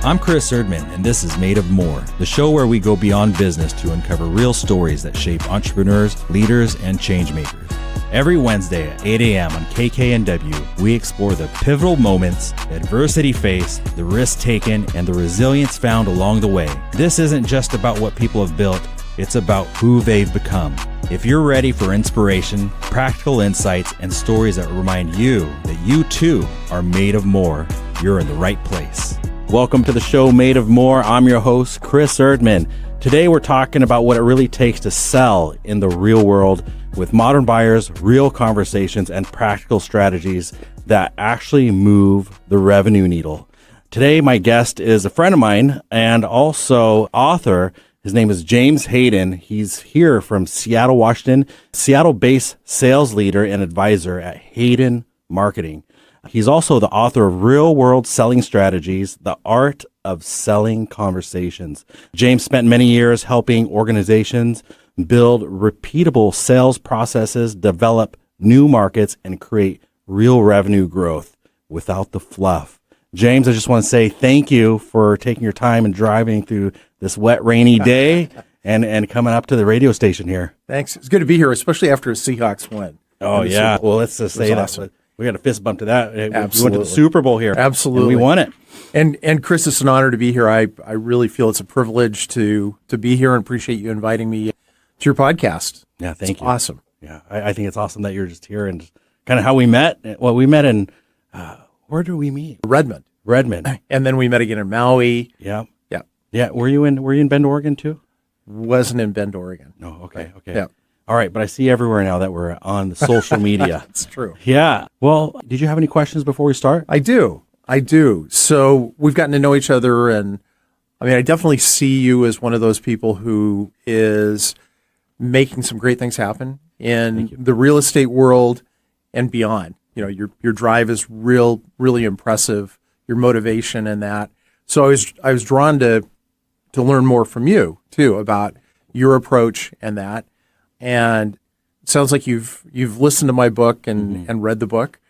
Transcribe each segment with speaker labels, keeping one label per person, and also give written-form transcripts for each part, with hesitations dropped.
Speaker 1: I'm Chris Erdmann, and this is Made of More, the show where we go beyond business to uncover real stories that shape entrepreneurs, leaders, and change makers. Every Wednesday at 8 a.m. on KKNW, we explore the pivotal moments, the adversity faced, the risks taken, and the resilience found along the way. This isn't just about what people have built, it's about who they've become. If you're ready for inspiration, practical insights, and stories that remind you that you too are made of more, you're in the right place. Welcome to the show Made of More. I'm your host, Chris Erdmann. Today we're talking about what it really takes to sell in the real world with modern buyers, real conversations, and practical strategies that actually move the revenue needle. Today my guest is a friend of mine and also author. His name is James Hayden. He's here from Seattle, Washington, Seattle-based sales leader and advisor at Hayden Marketing. He's also the author of Real World Selling Strategies, The Art of Selling Conversations. James spent many years helping organizations build repeatable sales processes, develop new markets, and create real revenue growth without the fluff. James, I just want to say thank you for taking your time and driving through this wet, rainy day and coming up to the radio station here.
Speaker 2: Thanks. It's good to be here, especially after a Seahawks win.
Speaker 1: Oh, yeah. Well, let's just say
Speaker 2: awesome.
Speaker 1: that. We got a fist bump to that.
Speaker 2: Absolutely.
Speaker 1: We went to the Super Bowl here.
Speaker 2: Absolutely.
Speaker 1: And we won it.
Speaker 2: And Chris, it's an honor to be here. I really feel it's a privilege to be here and appreciate you inviting me to your podcast.
Speaker 1: Yeah, thank you.
Speaker 2: Awesome.
Speaker 1: Yeah, I think it's awesome that you're just here and kind of how we met. Well, we met in, where did we meet?
Speaker 2: Redmond. And then we met again in Maui.
Speaker 1: Yeah.
Speaker 2: Yeah.
Speaker 1: Yeah. Were you in Bend, Oregon too?
Speaker 2: Wasn't in Bend, Oregon.
Speaker 1: No. Okay. Okay.
Speaker 2: Yeah.
Speaker 1: All right. But I see everywhere now that we're on the social media.
Speaker 2: It's true.
Speaker 1: Yeah. Well, did you have any questions before we start?
Speaker 2: I do. So we've gotten to know each other, and I mean, I definitely see you as one of those people who is making some great things happen in the real estate world and beyond. You know, your drive is really impressive. Your motivation in that. So I was drawn to learn more from you too about your approach and that. And it sounds like you've listened to my book and read the book.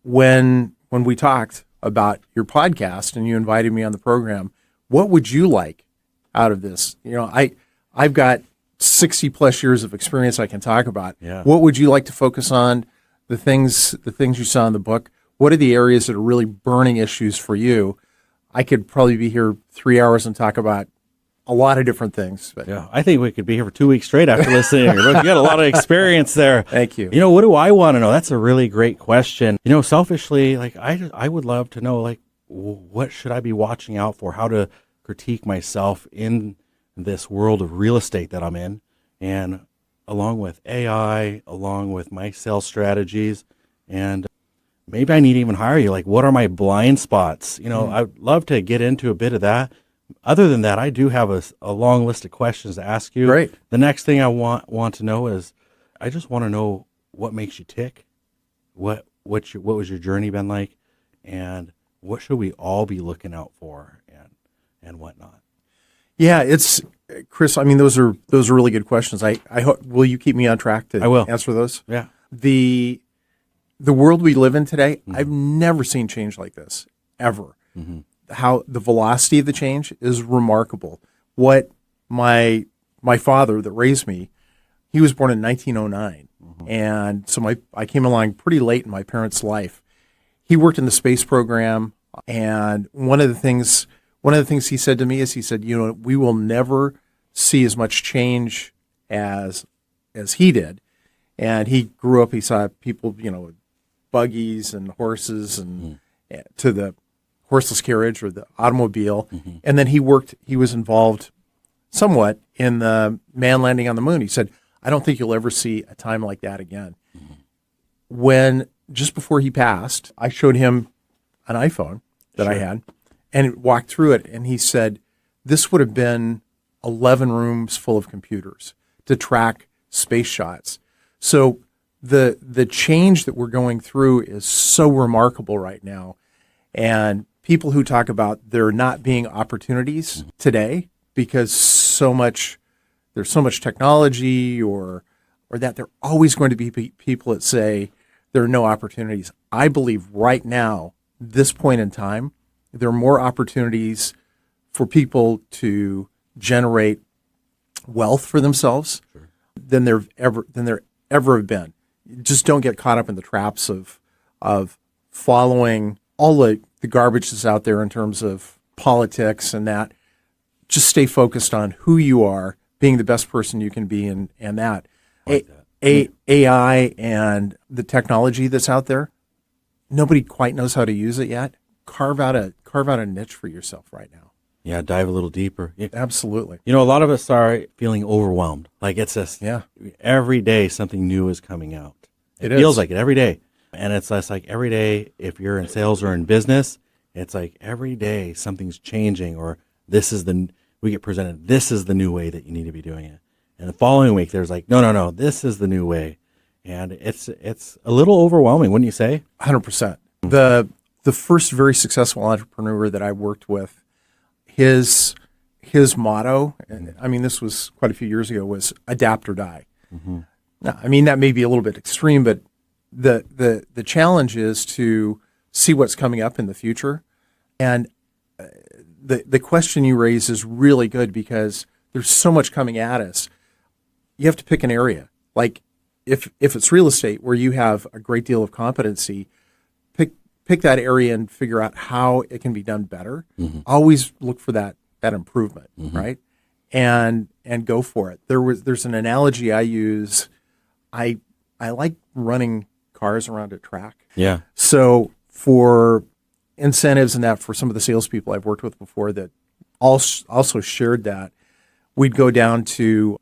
Speaker 2: When we talked about your podcast and you invited me on the program, what would you like out of this? You know, I've got 60 plus years of experience I can talk about.
Speaker 1: Yeah.
Speaker 2: What would you like to focus on? The things you saw in the book. What are the areas that are really burning issues for you? I could probably be here 3 hours and talk about a lot of different things. But
Speaker 1: Yeah. I think we could be here for 2 weeks straight after listening to your book. You got a lot of experience there.
Speaker 2: Thank you.
Speaker 1: You know, what do I want to know? That's a really great question. You know, selfishly, like I would love to know, like, what should I be watching out for? How to critique myself in this world of real estate that I'm in, and along with AI, along with my sales strategies, and maybe I need to even hire you. Like, what are my blind spots? You know, I'd love to get into a bit of that. Other than that, I do have a long list of questions to ask you.
Speaker 2: Great.
Speaker 1: The next thing I want to know is, I just want to know what makes you tick. What was your journey been like, and what should we all be looking out for, and whatnot?
Speaker 2: Yeah, it's Chris. I mean, those are really good questions. I hope, will you keep me on track to
Speaker 1: I will
Speaker 2: answer those?
Speaker 1: Yeah.
Speaker 2: The world we live in today, I've never seen change like this ever. How the velocity of the change is remarkable. What my father that raised me, he was born in 1909, and so I came along pretty late in my parents' life. He worked in the space program, and one of the things he said to me is, he said, you know, we will never see as much change as he did. And he grew up, he saw people, you know, with buggies and horses and to the horseless carriage or the automobile. And then he was involved somewhat in the man landing on the moon. He said, I don't think you'll ever see a time like that again. When just before he passed, I showed him an iPhone that I had and walked through it. And he said, this would have been 11 rooms full of computers to track space shots. So the change that we're going through is so remarkable right now. And people who talk about there not being opportunities today because there's so much technology or that there are always going to be people that say there are no opportunities. I believe right now, this point in time, there are more opportunities for people to generate wealth for themselves than there ever have been. Just don't get caught up in the traps of following all the garbage that's out there in terms of politics and that. Just stay focused on who you are, being the best person you can be, and that. AI and the technology that's out there, nobody quite knows how to use it yet. Carve out a niche for yourself right now.
Speaker 1: Yeah, dive a little deeper.
Speaker 2: Absolutely.
Speaker 1: You know, a lot of us are feeling overwhelmed. Like it's just every day something new is coming out. It feels like it every day. And it's less like every day, if you're in sales or in business, it's like every day something's changing, or we get presented, this is the new way that you need to be doing it. And the following week, there's like, no, this is the new way. And it's a little overwhelming, wouldn't you say?
Speaker 2: 100%. The first very successful entrepreneur that I worked with, his motto, and I mean, this was quite a few years ago, was adapt or die. Mm-hmm. Now, I mean, that may be a little bit extreme, but the challenge is to see what's coming up in the future. And the question you raise is really good because there's so much coming at us. You have to pick an area. Like if it's real estate where you have a great deal of competency, pick that area and figure out how it can be done better. Mm-hmm. Always look for that improvement, mm-hmm. right? And go for it. There's an analogy I use. I like running cars around a track.
Speaker 1: Yeah.
Speaker 2: So for incentives and that, for some of the salespeople I've worked with before that also shared that, we'd go down to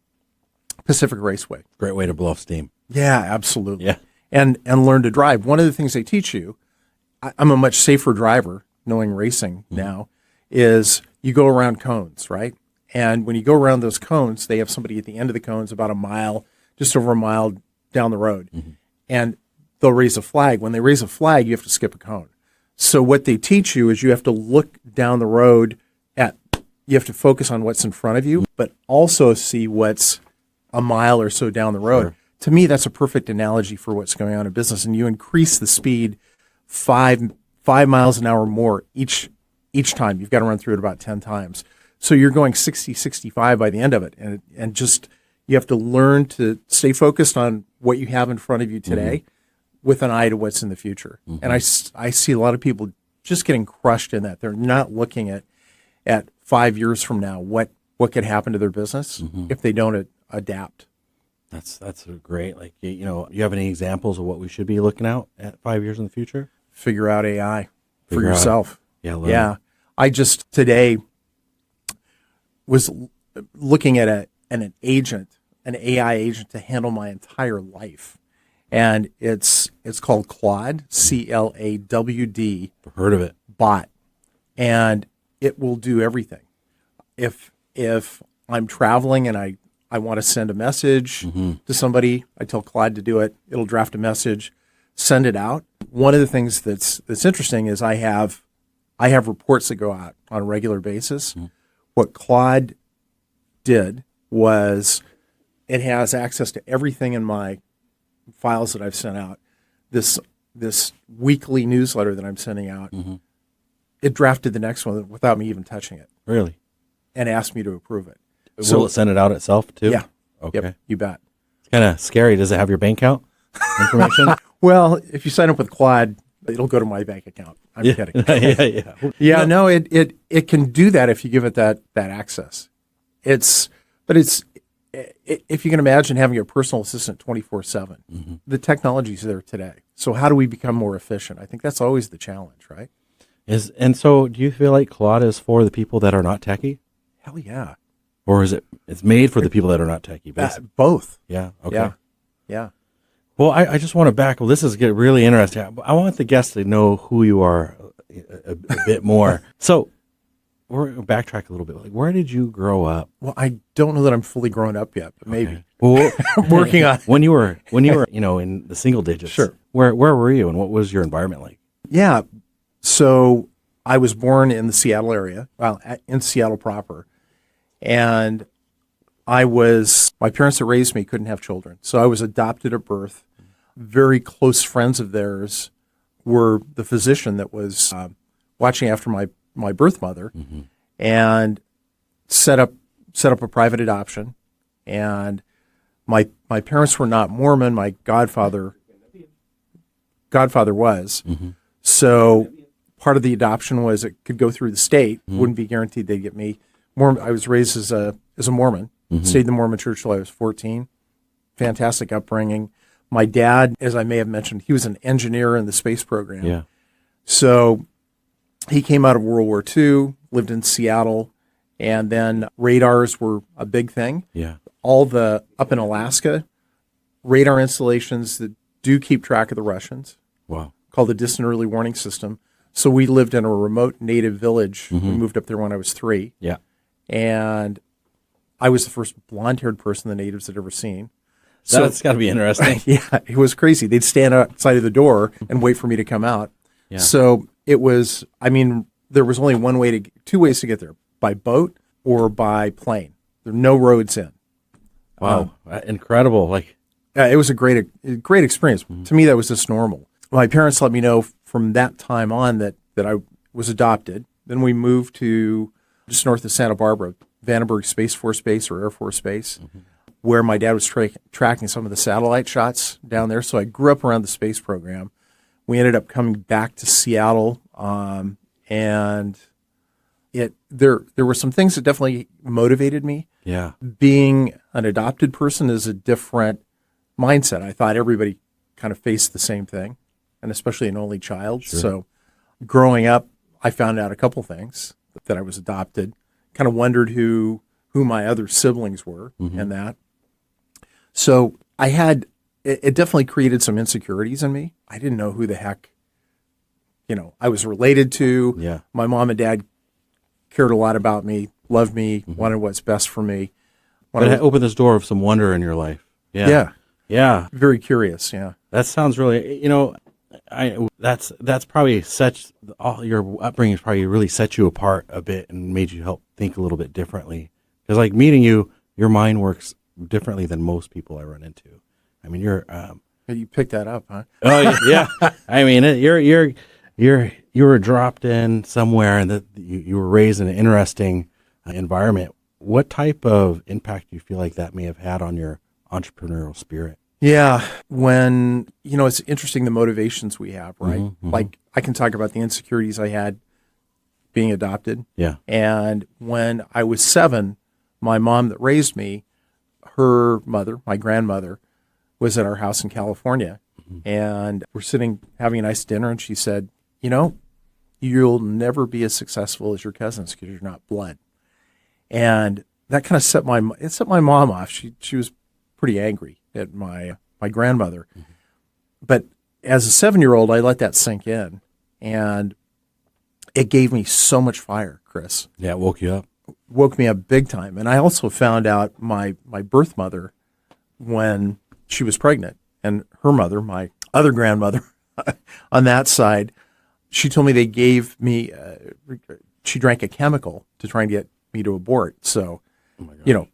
Speaker 2: Pacific Raceway.
Speaker 1: Great way to blow off steam.
Speaker 2: Yeah, absolutely.
Speaker 1: Yeah.
Speaker 2: And learn to drive. One of the things they teach you, I'm a much safer driver, knowing racing mm-hmm. now, is you go around cones, right? And when you go around those cones, they have somebody at the end of the cones about a mile, just over a mile down the road. Mm-hmm. And they'll raise a flag. When they raise a flag, you have to skip a cone. So what they teach you is you have to look down the road you have to focus on what's in front of you, but also see what's a mile or so down the road. Sure. To me, that's a perfect analogy for what's going on in business. And you increase the speed 5 miles an hour more each time. You've got to run through it about 10 times. So you're going 60, 65 by the end of it. And just, you have to learn to stay focused on what you have in front of you today mm-hmm. with an eye to what's in the future. Mm-hmm. And I see a lot of people just getting crushed in that. They're not looking at 5 years from now what could happen to their business mm-hmm. if they don't adapt.
Speaker 1: That's great. Like, you have any examples of what we should be looking out at 5 years in the future?
Speaker 2: Figure out AI for yourself.
Speaker 1: Yeah.
Speaker 2: I just today was looking at an AI agent to handle my entire life. And it's called Claude, CLAWD.
Speaker 1: Heard of it.
Speaker 2: Bot. And it will do everything. If I'm traveling and I want to send a message mm-hmm. to somebody, I tell Claude to do it. It'll draft a message, send it out. One of the things that's interesting is I have reports that go out on a regular basis. Mm-hmm. What Claude did was it has access to everything in my files that I've sent out. This weekly newsletter that I'm sending out, mm-hmm. it drafted the next one without me even touching it.
Speaker 1: Really?
Speaker 2: And asked me to approve it.
Speaker 1: Will it send it out itself too?
Speaker 2: Yeah.
Speaker 1: Okay.
Speaker 2: Yep, you bet.
Speaker 1: It's kind of scary. Does it have your bank account information?
Speaker 2: Well, if you sign up with Claude, it'll go to my bank account. I'm kidding.
Speaker 1: Yeah.
Speaker 2: No, it can do that if you give it that access. If you can imagine having a personal assistant 24/7, mm-hmm. the technology's there today. So how do we become more efficient? I think that's always the challenge, right?
Speaker 1: And so do you feel like Claude is for the people that are not techie?
Speaker 2: Hell yeah.
Speaker 1: Or is it's made for the people that are not techie?
Speaker 2: Both.
Speaker 1: Yeah. Okay.
Speaker 2: Yeah.
Speaker 1: Well, I just want to back. Well, this is getting really interesting. I want the guests to know who you are a bit more. So we're going to backtrack a little bit. Like, where did you grow up?
Speaker 2: Well, I don't know that I'm fully grown up yet, but maybe.
Speaker 1: Okay. Well,
Speaker 2: I'm working on it.
Speaker 1: When you were, in the single digits.
Speaker 2: Sure.
Speaker 1: Where were you, and what was your environment like?
Speaker 2: Yeah. So I was born in the Seattle area, in Seattle proper. And my parents that raised me couldn't have children. So I was adopted at birth. Very close friends of theirs were the physician that was watching after my birth mother. Mm-hmm. and set up a private adoption. And my parents were not Mormon. My godfather was.
Speaker 1: Mm-hmm.
Speaker 2: So part of the adoption was it could go through the state. Wouldn't be guaranteed they'd get me. I was raised as a Mormon. Stayed in the Mormon church till I was 14. Fantastic upbringing. My dad, as I may have mentioned, he was an engineer in the space program.
Speaker 1: Yeah.
Speaker 2: So he came out of World War II, lived in Seattle, and then radars were a big thing.
Speaker 1: Yeah.
Speaker 2: Up in Alaska, radar installations that do keep track of the Russians.
Speaker 1: Wow.
Speaker 2: Called the Distant Early Warning System. So we lived in a remote native village. We moved up there when I was 3.
Speaker 1: Yeah.
Speaker 2: And I was the first blonde-haired person the natives had ever seen.
Speaker 1: So that's got to be interesting.
Speaker 2: Yeah, it was crazy. They'd stand outside of the door and wait for me to come out.
Speaker 1: Yeah.
Speaker 2: So it was, there was only two ways to get there, by boat or by plane. There were no roads in.
Speaker 1: Wow. Incredible.
Speaker 2: It was a great experience. To me, that was just normal. My parents let me know from that time on that I was adopted. Then we moved to just north of Santa Barbara, Vandenberg Space Force Base or Air Force Base, where my dad was tracking some of the satellite shots down there. So I grew up around the space program. We ended up coming back to Seattle, and there were some things that definitely motivated me.
Speaker 1: Yeah.
Speaker 2: Being an adopted person is a different mindset. I thought everybody kind of faced the same thing, and especially an only child.
Speaker 1: Sure.
Speaker 2: So growing up, I found out a couple things that I was adopted. Kind of wondered who my other siblings were and that. So it definitely created some insecurities in me. I didn't know who the heck, I was related to.
Speaker 1: Yeah.
Speaker 2: My mom and dad cared a lot about me, loved me, wanted what's best for me.
Speaker 1: But it opened this door of some wonder in your life. Yeah.
Speaker 2: Yeah.
Speaker 1: Yeah.
Speaker 2: Very curious. Yeah.
Speaker 1: That sounds really, that's probably all your upbringing probably really set you apart a bit and made you help think a little bit differently. Because like meeting you, your mind works differently than most people I run into.
Speaker 2: You picked that up, huh?
Speaker 1: Oh yeah. You were dropped in somewhere and that you were raised in an interesting environment. What type of impact do you feel like that may have had on your entrepreneurial spirit?
Speaker 2: Yeah. When, it's interesting the motivations we have, right? Like I can talk about the insecurities I had being adopted.
Speaker 1: Yeah.
Speaker 2: And when I was 7, my mom that raised me, her mother, my grandmother, was at our house in California. And we're sitting having a nice dinner, and she said, you'll never be as successful as your cousins because you're not blood. And that kind of set my mom off. She was pretty angry at my grandmother. But as a 7-year-old, I let that sink in, and it gave me so much fire, Chris.
Speaker 1: Yeah, it woke you up.
Speaker 2: Woke me up big time. And I also found out my birth mother when she was pregnant, and her mother, my other grandmother on that side, she told me they gave me, she drank a chemical to try and get me to abort. So,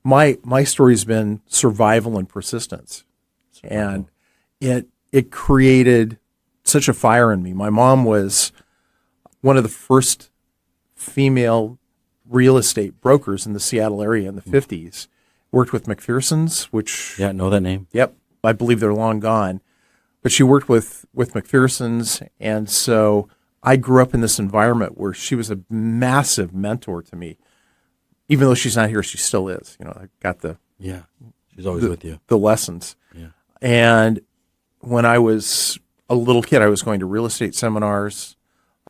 Speaker 2: my story's been survival and persistence. And it created such a fire in me. My mom was one of the first female real estate brokers in the Seattle area in the 50s. Worked with McPherson's, which...
Speaker 1: Yeah, know that name.
Speaker 2: Yep. I believe they're long gone. But she worked with McPherson's, and so I grew up in this environment where she was a massive mentor to me. Even though she's not here, she still is. I got
Speaker 1: Yeah, she's always with you.
Speaker 2: The lessons.
Speaker 1: Yeah.
Speaker 2: And when I was a little kid, I was going to real estate seminars,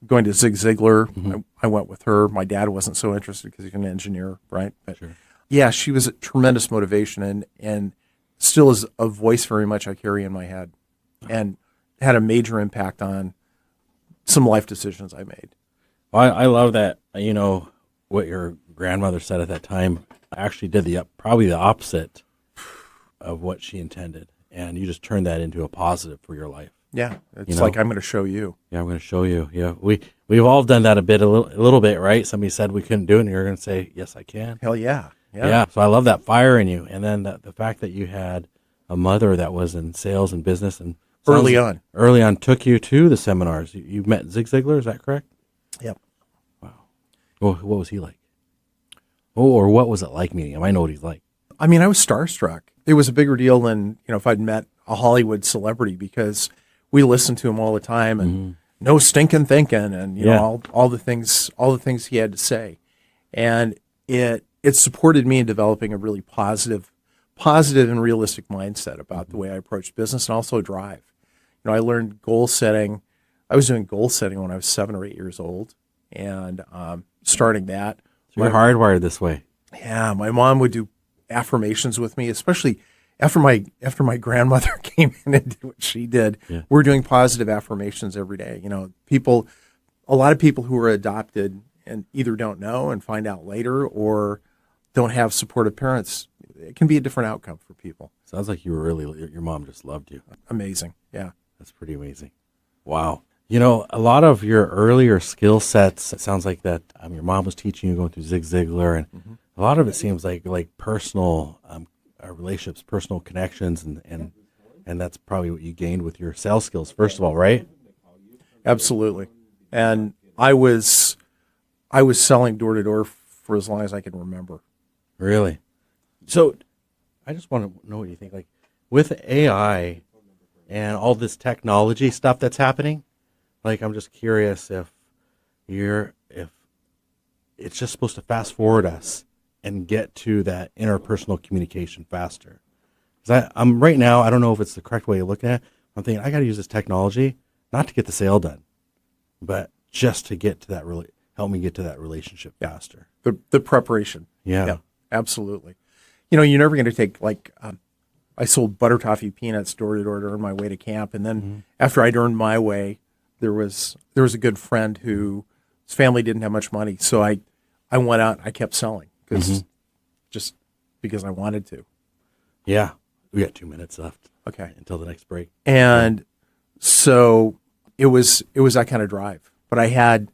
Speaker 2: going to Zig Ziglar. I went with her. My dad wasn't so interested because he's an engineer, right? But
Speaker 1: Sure.
Speaker 2: yeah, she was a tremendous motivation and still is a voice very much I carry in my head, and had a major impact on some life decisions I made.
Speaker 1: Well, I love that, what your grandmother said at that time. I actually did probably the opposite of what she intended, and you just turned that into a positive for your life.
Speaker 2: Yeah, it's like, I'm going to show you.
Speaker 1: Yeah, I'm going to show you. Yeah, we've all done that a little bit, right? Somebody said we couldn't do it, and you're going to say, yes, I can.
Speaker 2: Hell yeah.
Speaker 1: Yeah. So I love that fire in you, and then the fact that you had a mother that was in sales and business, and early on took you to the seminars. You met Zig Ziglar, is that correct?
Speaker 2: Yep.
Speaker 1: Wow. Well, what was he like? Oh, or what was it like meeting him? I know what he's like.
Speaker 2: I mean, I was starstruck. It was a bigger deal than, if I'd met a Hollywood celebrity, because we listened to him all the time and no stinking thinking and, all the things he had to say. And it supported me in developing a really positive and realistic mindset about the way I approached business, and also drive. I learned goal setting. I was doing goal setting when I was 7 or 8 years old, and starting that.
Speaker 1: So you're hardwired this way.
Speaker 2: Yeah, my mom would do affirmations with me, especially after my grandmother came in and did what she did. Yeah. We're doing positive affirmations every day. A lot of people who are adopted and either don't know and find out later, or don't have supportive parents, it can be a different outcome for people.
Speaker 1: Sounds like your mom just loved you.
Speaker 2: Amazing. Yeah.
Speaker 1: That's pretty amazing. Wow. A lot of your earlier skill sets, it sounds like that your mom was teaching you, going through Zig Ziglar, and a lot of it seems like personal relationships, personal connections, and that's probably what you gained with your sales skills, first of all, right?
Speaker 2: Absolutely. And I was selling door to door for as long as I can remember.
Speaker 1: Really? So I just want to know what you think. Like, with AI and all this technology stuff that's happening, like, I'm just curious if it's just supposed to fast forward us and get to that interpersonal communication faster. Because I'm right now, I don't know if it's the correct way of looking at it. I'm thinking I got to use this technology not to get the sale done, but just to get to that help me get to that relationship faster.
Speaker 2: The preparation.
Speaker 1: Yeah,
Speaker 2: absolutely. You're never going to take, I sold butter toffee peanuts door to door to earn my way to camp, and then after I'd earned my way, there was a good friend whose family didn't have much money, so I went out and I kept selling just because I wanted to.
Speaker 1: Yeah, we got 2 minutes left.
Speaker 2: Okay,
Speaker 1: until the next break.
Speaker 2: And so it was that kind of drive, but I had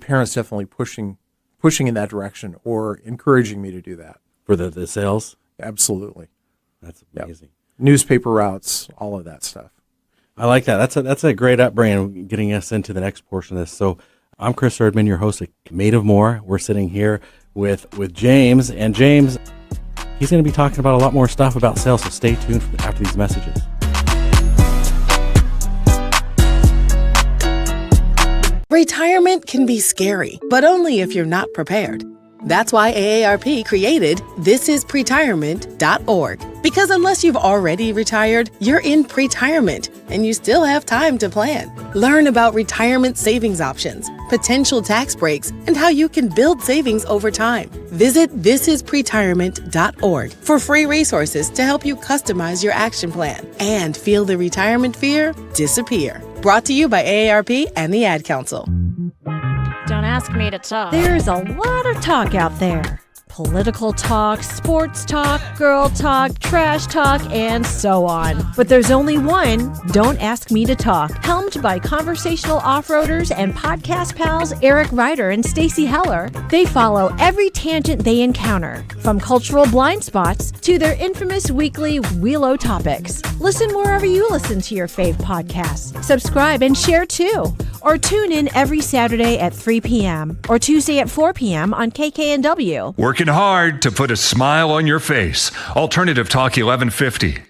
Speaker 2: parents definitely pushing in that direction, or encouraging me to do that
Speaker 1: for the sales.
Speaker 2: Absolutely,
Speaker 1: that's amazing.
Speaker 2: Yep. Newspaper routes, all of that stuff.
Speaker 1: I like that. That's a great upbringing, getting us into the next portion of this. So I'm Chris Erdmann, your host at Made of More. We're sitting here with James, and James, he's going to be talking about a lot more stuff about sales, so stay tuned after these messages.
Speaker 3: Retirement can be scary, but only if you're not prepared. That's why AARP created thisispretirement.org. Because unless you've already retired, you're in pretirement, and you still have time to plan. Learn about retirement savings options, potential tax breaks, and how you can build savings over time. Visit thisispretirement.org for free resources to help you customize your action plan and feel the retirement fear disappear. Brought to you by AARP and the Ad Council.
Speaker 4: Don't ask me to talk.
Speaker 5: There's a lot of talk out there. Political talk, sports talk, girl talk, trash talk, and so on. But there's only one, Don't Ask Me to Talk, helmed by conversational off-roaders and podcast pals Eric Ryder and Stacy Heller. They follow every tangent they encounter, from cultural blind spots to their infamous weekly Wheelo topics. Listen wherever you listen to your fave podcasts. Subscribe and share too. Or tune in every Saturday at 3 p.m. or Tuesday at 4 p.m. on KKNW.
Speaker 6: Working hard to put a smile on your face. Alternative Talk 1150.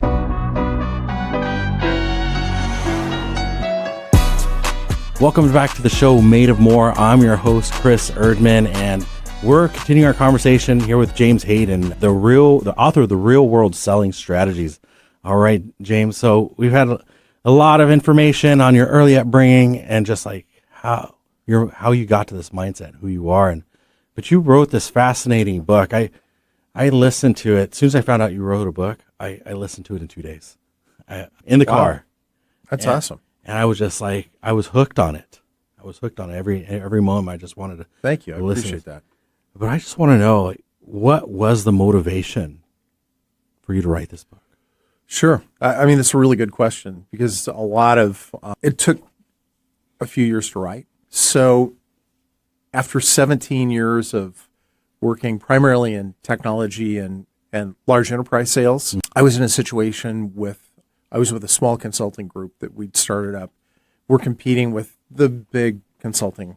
Speaker 1: Welcome back to the show, Made of More. I'm your host, Chris Erdmann, and we're continuing our conversation here with James Hayden, the author of the Real World Selling Strategies. All right, James. So we've had a lot of information on your early upbringing and just like how you got to this mindset, who you are, but you wrote this fascinating book. I listened to it as soon as I found out you wrote a book. I listened to it in 2 days, in the car.
Speaker 2: That's awesome.
Speaker 1: And I was just like, I was hooked on it. I was hooked on it every moment. I just wanted to.
Speaker 2: Thank you. I
Speaker 1: listen.
Speaker 2: Appreciate that.
Speaker 1: But I just want to know, like, what was the motivation for you to write this book?
Speaker 2: Sure. I mean, that's a really good question, because a lot of it took a few years to write. So after 17 years of working primarily in technology and large enterprise sales, I was in a situation I was with a small consulting group that we'd started up. We're competing with the big consulting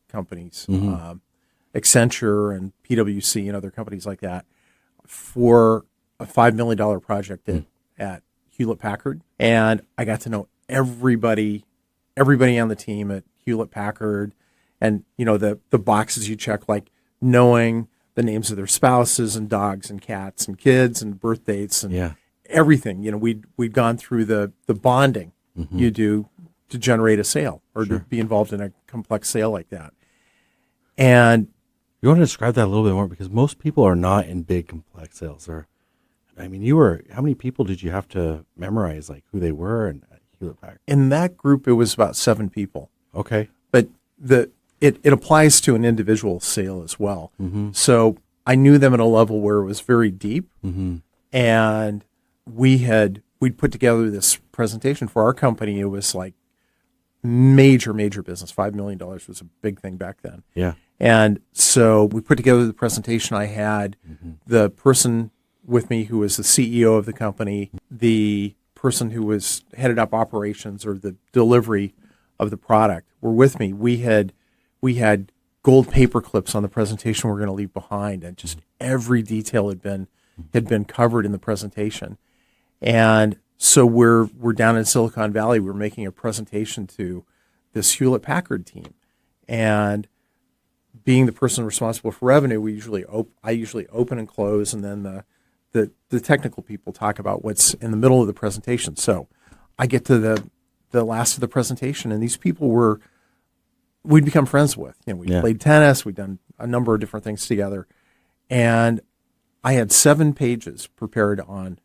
Speaker 2: companies. Accenture and PwC and other companies like that for a $5 million project at Hewlett Packard. And I got to know everybody on the team at Hewlett Packard, and the boxes you check, like knowing the names of their spouses and dogs and cats and kids and birth dates and everything. We'd gone through the bonding you do to generate a sale or to be involved in a complex sale like that. And
Speaker 1: you want to describe that a little bit more, because most people are not in big complex sales. How many people did you have to memorize, like who they were and Hewlett Packard?
Speaker 2: In that group, it was about 7 people.
Speaker 1: Okay.
Speaker 2: But it applies to an individual sale as well.
Speaker 1: Mm-hmm.
Speaker 2: So I knew them at a level where it was very deep.
Speaker 1: Mm-hmm.
Speaker 2: And we'd put together this presentation for our company. It was like major business. $5 million was a big thing back then.
Speaker 1: Yeah.
Speaker 2: And so we put together the presentation. I had the person with me who was the CEO of the company, the person who was headed up operations or the delivery of the product were with me. We had gold paper clips on the presentation we're going to leave behind, and just every detail had been covered in the presentation. And so we're down in Silicon Valley. We're making a presentation to this Hewlett Packard team, and being the person responsible for revenue, I usually open and close, and then the technical people talk about what's in the middle of the presentation. So I get to the last of the presentation, and these people we'd become friends with. We played tennis, we'd done a number of different things together, and I had 7 pages prepared on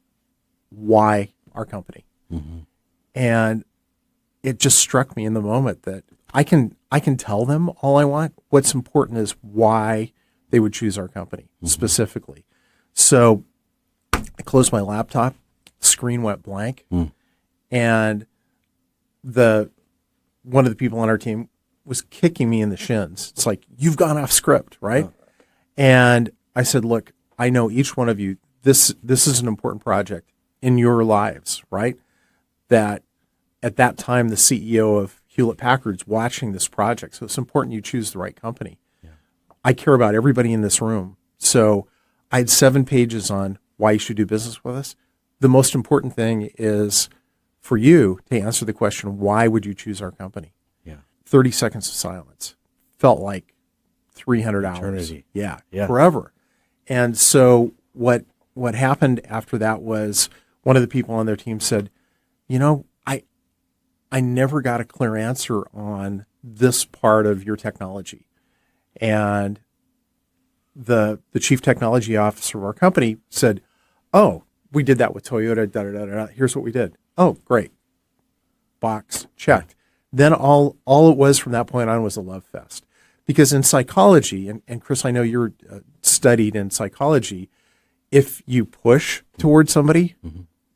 Speaker 2: why our company.
Speaker 1: Mm-hmm.
Speaker 2: And it just struck me in the moment that I can tell them all I want. What's important is why they would choose our company specifically. So I closed my laptop, screen went blank, and one of the people on our team was kicking me in the shins. It's like, you've gone off script, right? Oh. And I said, look, I know each one of you, this is an important project in your lives, right? That at that time, the CEO of Hewlett Packard's watching this project, so it's important you choose the right company. Yeah. I care about everybody in this room. So I had 7 pages on why you should do business with us. The most important thing is for you to answer the question, why would you choose our company?
Speaker 1: Yeah.
Speaker 2: 30 seconds of silence felt like 300
Speaker 1: Eternity.
Speaker 2: hours. Yeah, forever. And so what happened after that was one of the people on their team said, I never got a clear answer on this part of your technology. And the chief technology officer of our company said, oh, we did that with Toyota, da-da-da-da. Here's what we did. Oh, great. Box checked. Then all it was from that point on was a love fest. Because in psychology, and Chris, I know you're studied in psychology, if you push towards somebody,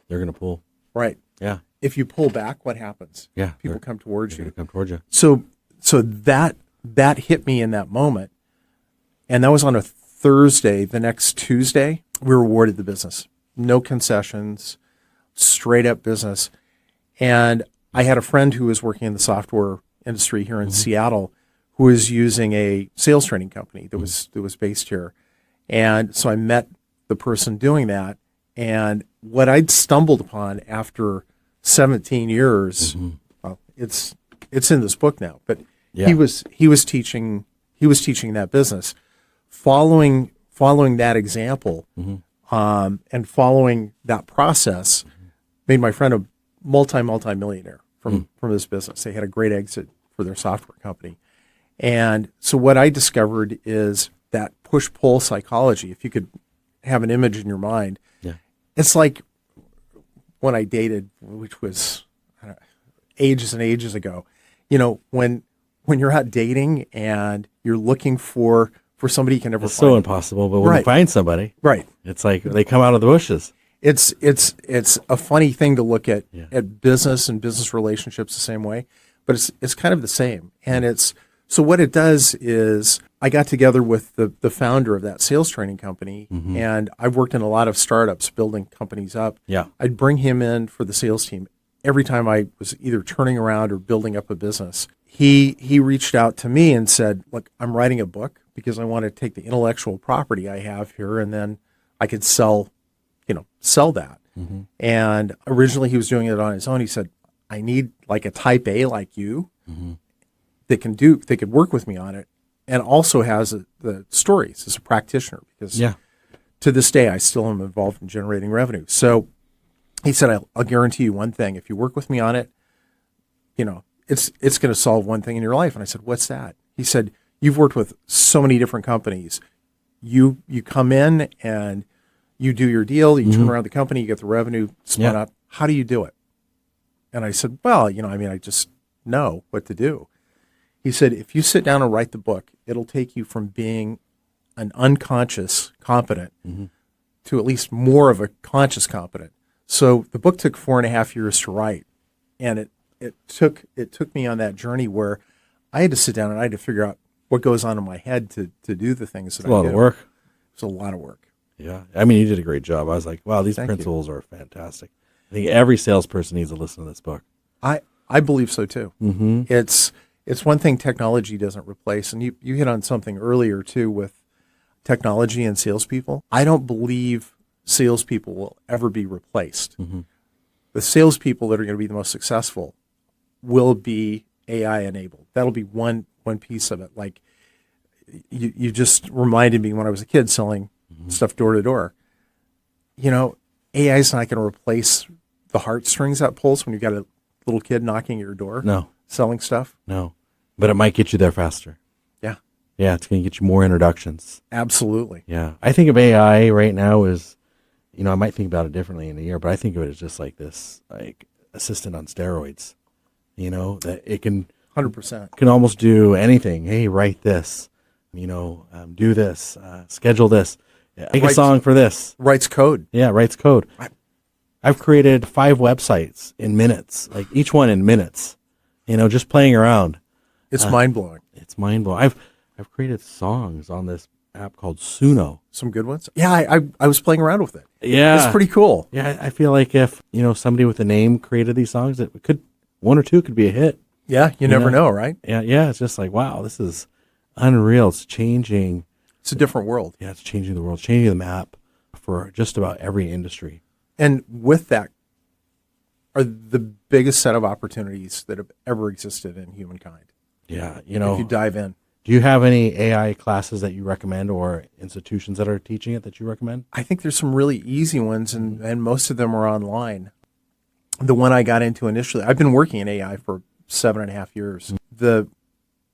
Speaker 1: they're going to pull.
Speaker 2: Right.
Speaker 1: Yeah.
Speaker 2: If you pull back, what happens?
Speaker 1: Yeah.
Speaker 2: People come towards you.
Speaker 1: Come towards you.
Speaker 2: So that hit me in that moment. And that was on a Thursday. The next Tuesday, we were awarded the business. No concessions, straight up business. And I had a friend who was working in the software industry here in Seattle who was using a sales training company that was based here. And so I met the person doing that. And what I'd stumbled upon after 17 years, well, it's in this book now, but he was teaching that business, following that example, and following that process, made my friend a multi-millionaire from this business. They had a great exit for their software company. And so what I discovered is that push-pull psychology. If you could have an image in your mind, it's like when I dated, which was ages and ages ago. When you're out dating and you're looking for somebody you can never
Speaker 1: it's
Speaker 2: find.
Speaker 1: So impossible, but when you find somebody,
Speaker 2: right,
Speaker 1: it's like they come out of the bushes.
Speaker 2: It's a funny thing to look at business and business relationships the same way, but it's kind of the same. And so what it does is I got together with the founder of that sales training company, and I've worked in a lot of startups building companies up.
Speaker 1: Yeah.
Speaker 2: I'd bring him in for the sales team every time I was either turning around or building up a business. He reached out to me and said, look, I'm writing a book, because I want to take the intellectual property I have here, and then I could sell that. And originally he was doing it on his own. He said, I need like a type A like you that could work with me on it, and also has the stories as a practitioner, because to this day I still am involved in generating revenue. So he said, I'll guarantee you one thing: if you work with me on it, it's going to solve one thing in your life. And I said, what's that? He said, you've worked with so many different companies. You come in and you do your deal, you turn around the company, you get the revenue spun up. How do you do it? And I said, well, I just know what to do. He said, if you sit down and write the book, it'll take you from being an unconscious competent to at least more of a conscious competent. So the book took 4.5 years to write. And it took me on that journey where I had to sit down and I had to figure out what goes on in my head to do the things that I do.
Speaker 1: It's a lot of work.
Speaker 2: It's a lot of work.
Speaker 1: Yeah. I mean, you did a great job. I was like, wow, these principles are fantastic. I think every salesperson needs to listen to this book.
Speaker 2: I believe so too. It's one thing technology doesn't replace. And you hit on something earlier too with technology and salespeople. I don't believe salespeople will ever be replaced. The salespeople that are going to be the most successful will be AI enabled. That'll be one piece of it. Like you just reminded me when I was a kid selling stuff door to door. AI is not going to replace the heartstrings that pulls when you've got a little kid knocking at your door.
Speaker 1: No.
Speaker 2: Selling stuff.
Speaker 1: No. But it might get you there faster.
Speaker 2: Yeah.
Speaker 1: Yeah, it's going to get you more introductions.
Speaker 2: Absolutely.
Speaker 1: Yeah. I think of AI right now as, I might think about it differently in a year, but I think of it as just like this, like assistant on steroids, that it can
Speaker 2: 100%.
Speaker 1: Can almost do anything. Hey, write this, do this, schedule this, make a song for this.
Speaker 2: Writes code.
Speaker 1: Yeah, writes code. I've created 5 websites in minutes, like each one in minutes, just playing around.
Speaker 2: It's mind-blowing.
Speaker 1: It's mind-blowing. I've created songs on this app called Suno.
Speaker 2: Some good ones. Yeah, I was playing around with it.
Speaker 1: Yeah.
Speaker 2: It's pretty cool.
Speaker 1: Yeah, I feel like if, somebody with a name created these songs, one or two could be a hit.
Speaker 2: Yeah, you never know, right?
Speaker 1: Yeah, it's just like, wow, this is unreal. It's changing.
Speaker 2: It's a different world.
Speaker 1: Yeah, it's changing the world, changing the map for just about every industry.
Speaker 2: And with that are the biggest set of opportunities that have ever existed in humankind.
Speaker 1: Yeah,
Speaker 2: if you dive in.
Speaker 1: Do you have any AI classes that you recommend or institutions that are teaching it that you recommend?
Speaker 2: I think there's some really easy ones, and most of them are online. The one I got into initially, I've been working in AI for 7.5 years.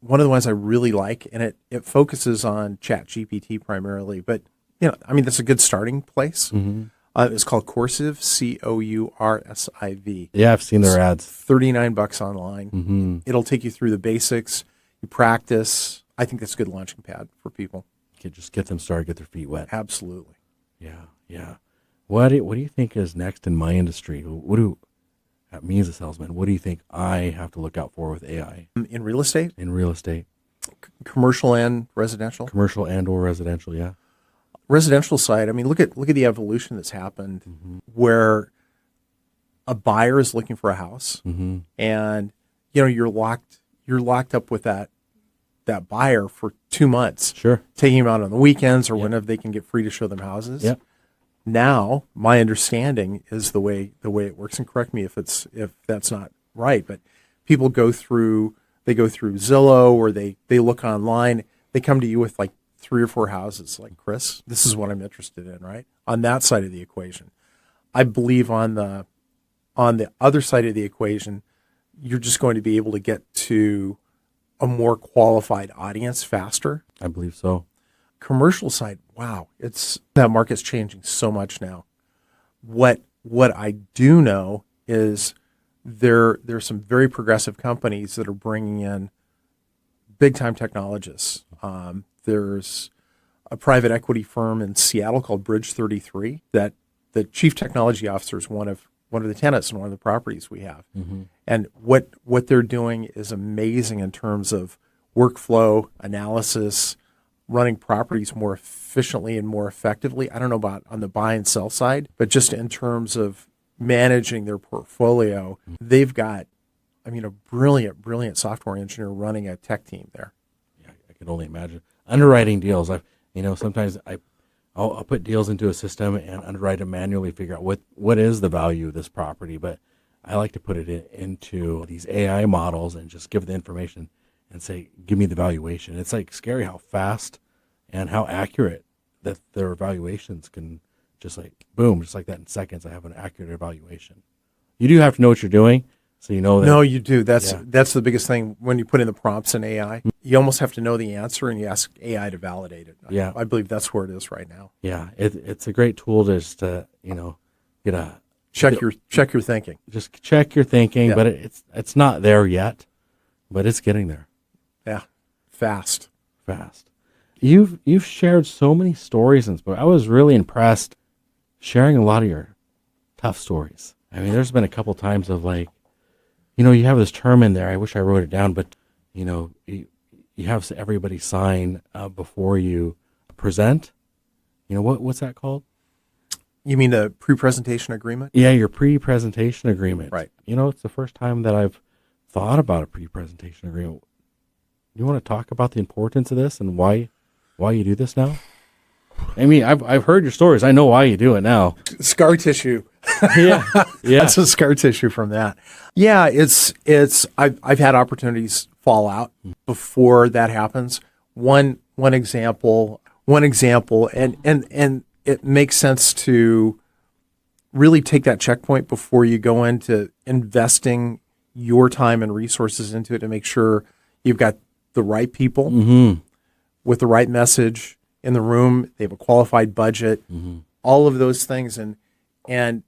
Speaker 2: One of the ones I really like, and it focuses on ChatGPT primarily, but that's a good starting place. It's called Coursive, Coursiv.
Speaker 1: Yeah, I've seen their ads.
Speaker 2: $39 online. It'll take you through the basics. You practice. I think that's a good launching pad for people.
Speaker 1: Just get them started, get their feet wet.
Speaker 2: Absolutely.
Speaker 1: Yeah. What do you think is next in my industry? Me as a salesman, what do you think I have to look out for with AI?
Speaker 2: In real estate?
Speaker 1: In real estate.
Speaker 2: Commercial and residential?
Speaker 1: Commercial and or residential, yeah.
Speaker 2: Residential side, look at the evolution that's happened where a buyer is looking for a house and you're locked up with that buyer for 2 months.
Speaker 1: Sure.
Speaker 2: Taking them out on the weekends or whenever they can get free to show them houses.
Speaker 1: Yep.
Speaker 2: Now, my understanding is the way it works, and correct me if that's not right, but people go through Zillow or they look online, they come to you with like 3 or 4 houses, like, Chris, this is what I'm interested in, right? On that side of the equation. I believe on the other side of the equation, you're just going to be able to get to a more qualified audience faster.
Speaker 1: I believe so.
Speaker 2: Commercial side, wow, that market's changing so much now. What I do know is there's some very progressive companies that are bringing in big time technologists. There's a private equity firm in Seattle called Bridge 33 that the chief technology officer is one of the tenants in one of the properties we have. And what they're doing is amazing in terms of workflow analysis, running properties more efficiently and more effectively. I don't know about on the buy and sell side, but just in terms of managing their portfolio, they've got, a brilliant software engineer running a tech team there.
Speaker 1: Yeah, I can only imagine. underwriting deals. Sometimes I'll put deals into a system and underwrite them manually, figure out what is the value of this property. But I like to put it into these AI models and just give the information and say, give me the valuation. It's like scary how fast and how accurate that their evaluations can just like, boom, just like that in seconds, I have an accurate evaluation. You do have to know what you're doing, so you know that.
Speaker 2: No, you do. That's the biggest thing when you put in the prompts in AI. You almost have to know the answer, and you ask AI to validate it.
Speaker 1: Yeah.
Speaker 2: I believe that's where it is right now.
Speaker 1: Yeah, it's a great tool to just get a
Speaker 2: check your thinking.
Speaker 1: Just check your thinking,
Speaker 2: Yeah.
Speaker 1: but it's not there yet, but it's getting there
Speaker 2: Yeah, fast.
Speaker 1: You've shared so many stories in this book. I was really impressed sharing a lot of your tough stories. I mean, there's been a couple times of like, you have this term in there. I wish I wrote it down, but you have everybody sign before you present. What's that called?
Speaker 2: You mean a pre-presentation agreement?
Speaker 1: Yeah, your pre-presentation agreement.
Speaker 2: Right.
Speaker 1: It's the first time that I've thought about a pre-presentation agreement. You want to talk about the importance of this and why you do this now? I mean, I've heard your stories. I know why you do it now.
Speaker 2: Scar tissue.
Speaker 1: Yeah.
Speaker 2: That's a scar tissue from that. Yeah, I've had opportunities fall out before that happens. One example, and it makes sense to really take that checkpoint before you go into investing your time and resources into it to make sure you've got the right people with the right message in the room. They have a qualified budget, all of those things. And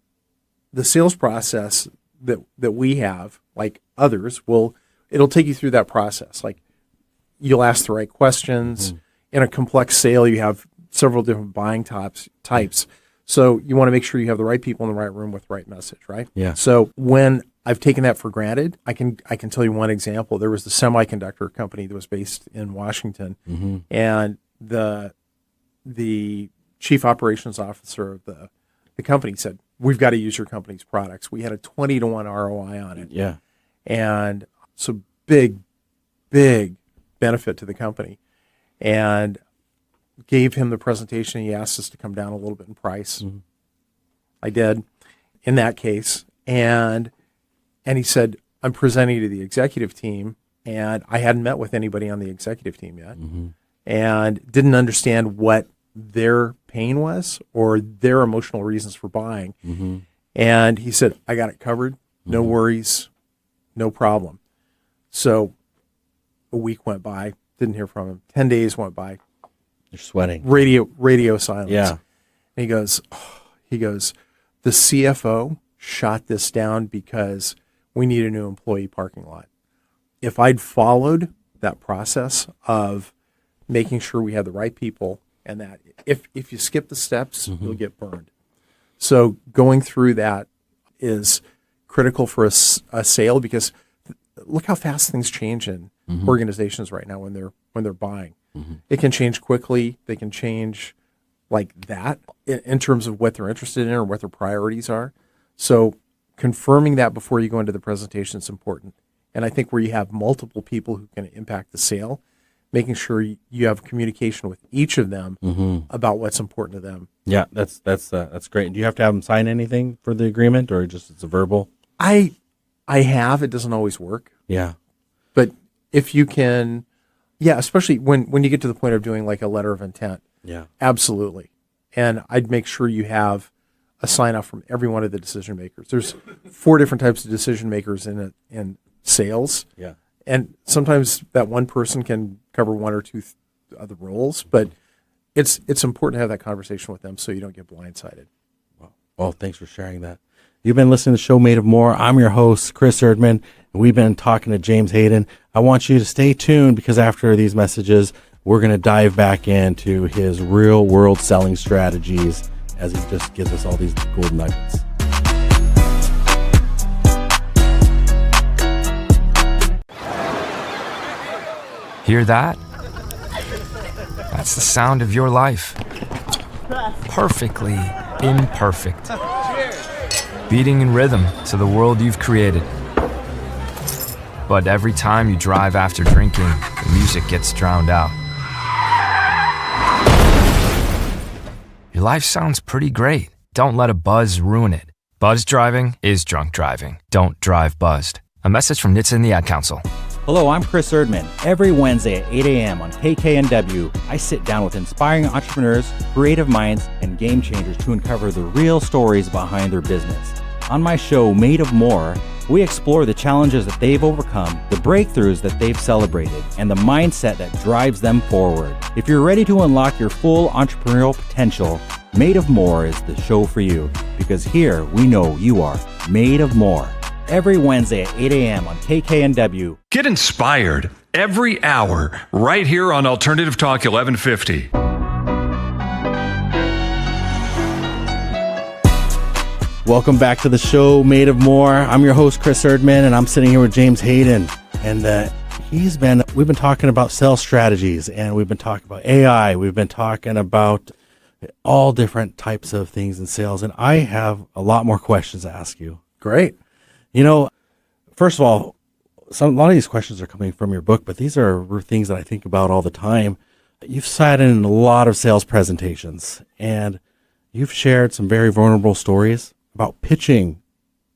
Speaker 2: the sales process that we have, like others, it'll take you through that process. Like you'll ask the right questions. In a complex sale, you have several different buying types. So you want to make sure you have the right people in the right room with the right message, right?
Speaker 1: Yeah.
Speaker 2: So when I've taken that for granted, I can tell you one example. There was the semiconductor company that was based in Washington, and the chief operations officer of the company said, "We've got to use your company's products." We had a 20-to-1 ROI on it.
Speaker 1: Yeah.
Speaker 2: And so big benefit to the company. And gave him the presentation. He asked us to come down a little bit in price. I did in that case. And he said, "I'm presenting to the executive team." And I hadn't met with anybody on the executive team yet and didn't understand what their pain was or their emotional reasons for buying. And he said, "I got it covered. No worries. No problem." So a week went by, didn't hear from him. 10 days went by.
Speaker 1: You're sweating.
Speaker 2: Radio silence.
Speaker 1: Yeah.
Speaker 2: And he goes, "The CFO shot this down because we need a new employee parking lot. If I'd followed that process of making sure we had the right people, and that if you skip the steps, you'll get burned." So going through that is critical for a sale, because look how fast things change in organizations right now when they're buying. It can change quickly. They can change like that in terms of what they're interested in or what their priorities are. So confirming that before you go into the presentation is important. And I think where you have multiple people who can impact the sale, making sure you have communication with each of them about what's important to them.
Speaker 1: Yeah, that's great. Do you have to have them sign anything for the agreement, or just it's a verbal?
Speaker 2: I have. It doesn't always work.
Speaker 1: Yeah.
Speaker 2: But if you can, especially when you get to the point of doing like a letter of intent.
Speaker 1: Yeah.
Speaker 2: Absolutely. And I'd make sure you have a sign off from every one of the decision makers. There's 4 different types of decision makers in sales.
Speaker 1: Yeah.
Speaker 2: And sometimes that one person can cover 1 or 2 other roles, but it's important to have that conversation with them so you don't get blindsided.
Speaker 1: Well, thanks for sharing that. You've been listening to the show Made of More. I'm your host, Chris Erdmann, and we've been talking to James Hayden. I want you to stay tuned, because after these messages, we're going to dive back into his real world selling strategies as he just gives us all these gold nuggets.
Speaker 7: Hear that? That's the sound of your life. Perfectly imperfect. Beating in rhythm to the world you've created. But every time you drive after drinking, the music gets drowned out. your life sounds pretty great. Don't let a buzz ruin it. Buzz driving is drunk driving. Don't drive buzzed. A message from NHTSA and the Ad Council.
Speaker 1: Hello, I'm Chris Erdmann. Every Wednesday at 8 a.m. on KKNW, I sit down with inspiring entrepreneurs, creative minds, and game changers to uncover the real stories behind their business. On my show, Made of More, we explore the challenges that they've overcome, the breakthroughs that they've celebrated, and the mindset that drives them forward. If you're ready to unlock your full entrepreneurial potential, Made of More is the show for you, because here we know you are made of more. Every Wednesday at 8 a.m. on KKNW.
Speaker 6: Get inspired every hour right here on Alternative Talk 1150.
Speaker 1: Welcome back to the show, Made of More. I'm your host, Chris Erdmann, and I'm sitting here with James Hayden. And we've been talking about sales strategies, and we've been talking about AI. We've been talking about all different types of things in sales, and I have a lot more questions to ask you.
Speaker 2: Great.
Speaker 1: You know, first of all, a lot of these questions are coming from your book, but these are things that I think about all the time. You've sat in a lot of sales presentations, and you've shared some very vulnerable stories about pitching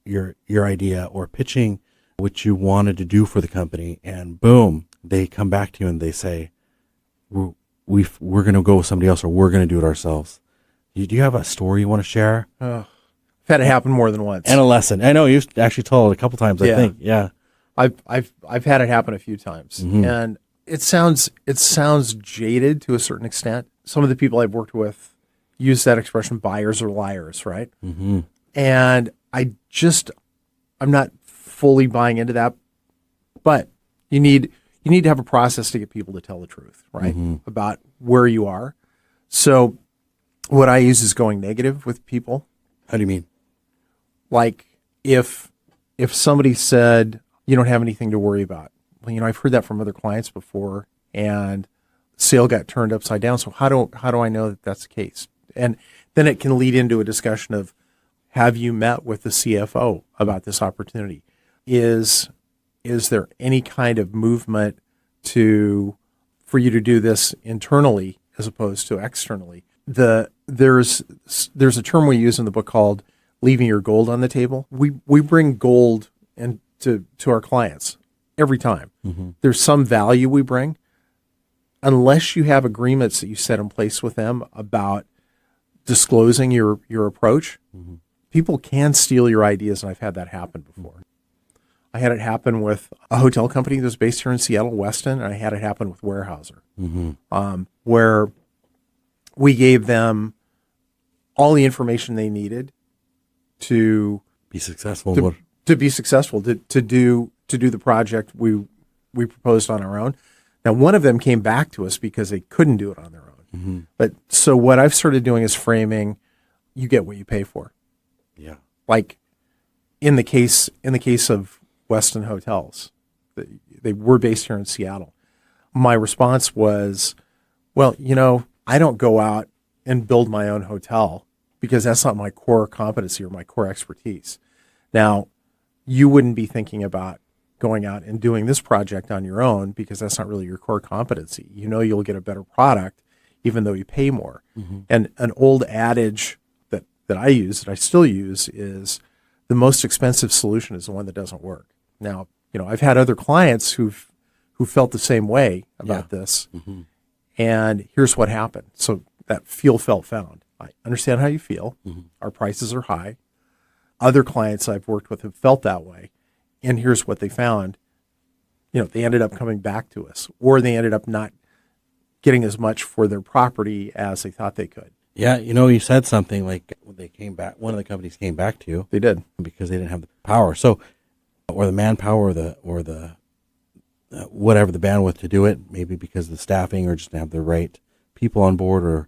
Speaker 1: your idea or pitching what you wanted to do for the company, and boom, they come back to you and they say, we're going to go with somebody else, or we're going to do it ourselves. Do you have a story you want to share?
Speaker 2: I've had it happen more than once.
Speaker 1: And a lesson. I know you've actually told it a couple times, I think. Yeah.
Speaker 2: I've had it happen a few times.
Speaker 1: Mm-hmm.
Speaker 2: And it sounds jaded to a certain extent. Some of the people I've worked with use that expression, buyers are liars, right?
Speaker 1: Mm-hmm.
Speaker 2: And I'm not fully buying into that, but you need to have a process to get people to tell the truth, right?
Speaker 1: Mm-hmm.
Speaker 2: About where you are. So what I use is going negative with people.
Speaker 1: How do you mean?
Speaker 2: Like if somebody said, you don't have anything to worry about. Well, I've heard that from other clients before, and sale got turned upside down. So how do I know that that's the case? And then it can lead into a discussion of, have you met with the CFO about this opportunity? Is there any kind of movement for you to do this internally as opposed to externally? There's a term we use in the book called leaving your gold on the table. We bring gold to our clients every time.
Speaker 1: Mm-hmm.
Speaker 2: There's some value we bring. Unless you have agreements that you set in place with them about disclosing your approach,
Speaker 1: mm-hmm.
Speaker 2: people can steal your ideas, and I've had that happen before. I had it happen with a hotel company that was based here in Seattle, Weston, and I had it happen with Weyerhaeuser,
Speaker 1: Mm-hmm.
Speaker 2: where we gave them all the information they needed to
Speaker 1: Be successful.
Speaker 2: to be successful, to do the project we proposed on our own. Now, one of them came back to us because they couldn't do it on their own.
Speaker 1: Mm-hmm.
Speaker 2: But so what I've started doing is framing, you get what you pay for.
Speaker 1: Yeah.
Speaker 2: Like in the case of Weston Hotels, they were based here in Seattle. My response was, well, I don't go out and build my own hotel because that's not my core competency or my core expertise. Now, you wouldn't be thinking about going out and doing this project on your own because that's not really your core competency. You'll get a better product even though you pay more.
Speaker 1: Mm-hmm.
Speaker 2: And an old adage that I use, that I still use, is the most expensive solution is the one that doesn't work. Now, I've had other clients who felt the same way about this.
Speaker 1: Mm-hmm.
Speaker 2: And here's what happened. So that feel, felt, found. I understand how you feel.
Speaker 1: Mm-hmm.
Speaker 2: Our prices are high. Other clients I've worked with have felt that way. And here's what they found. They ended up coming back to us, or they ended up not getting as much for their property as they thought they could.
Speaker 1: Yeah, you said something like when they came back, one of the companies came back to you.
Speaker 2: They did.
Speaker 1: Because they didn't have the power. So, or the manpower or the whatever, the bandwidth to do it, maybe because of the staffing or just didn't have the right people on board,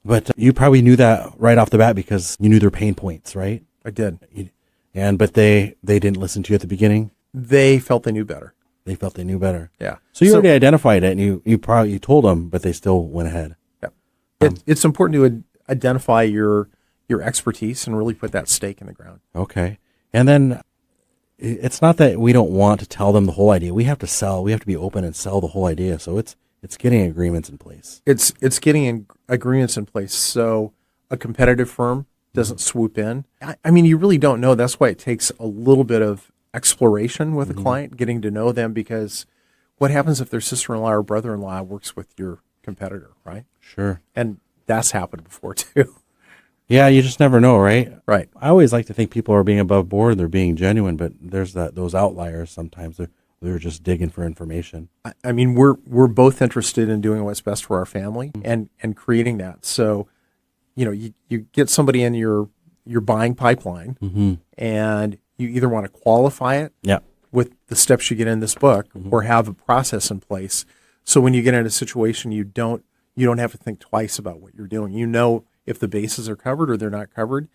Speaker 1: but you probably knew that right off the bat because you knew their pain points, right?
Speaker 2: I did.
Speaker 1: But they didn't listen to you at the beginning.
Speaker 2: They felt they knew better.
Speaker 1: They felt they knew better.
Speaker 2: Yeah.
Speaker 1: So you already identified it, and you told them, but they still went ahead.
Speaker 2: Yeah. It's important to identify your expertise and really put that stake in the ground.
Speaker 1: Okay. And then it's not that we don't want to tell them the whole idea. We have to sell. We have to be open and sell the whole idea. So it's It's getting agreements in place.
Speaker 2: It's getting agreements in place so a competitive firm doesn't swoop in. I mean, you really don't know. That's why it takes a little bit of exploration with a client, getting to know them, because what happens if their sister-in-law or brother-in-law works with your competitor, right?
Speaker 1: Sure.
Speaker 2: And that's happened before too.
Speaker 1: Yeah, you just never know, right?
Speaker 2: Right.
Speaker 1: I always like to think people are being above board, they're being genuine, but there's those outliers sometimes. They're just digging for information.
Speaker 2: I mean, we're both interested in doing what's best for our family and creating that. So, you get somebody in your buying pipeline, and you either want to qualify it with the steps you get in this book, or have a process in place. So when you get in a situation, you don't have to think twice about what you're doing. You know if the bases are covered or they're not covered,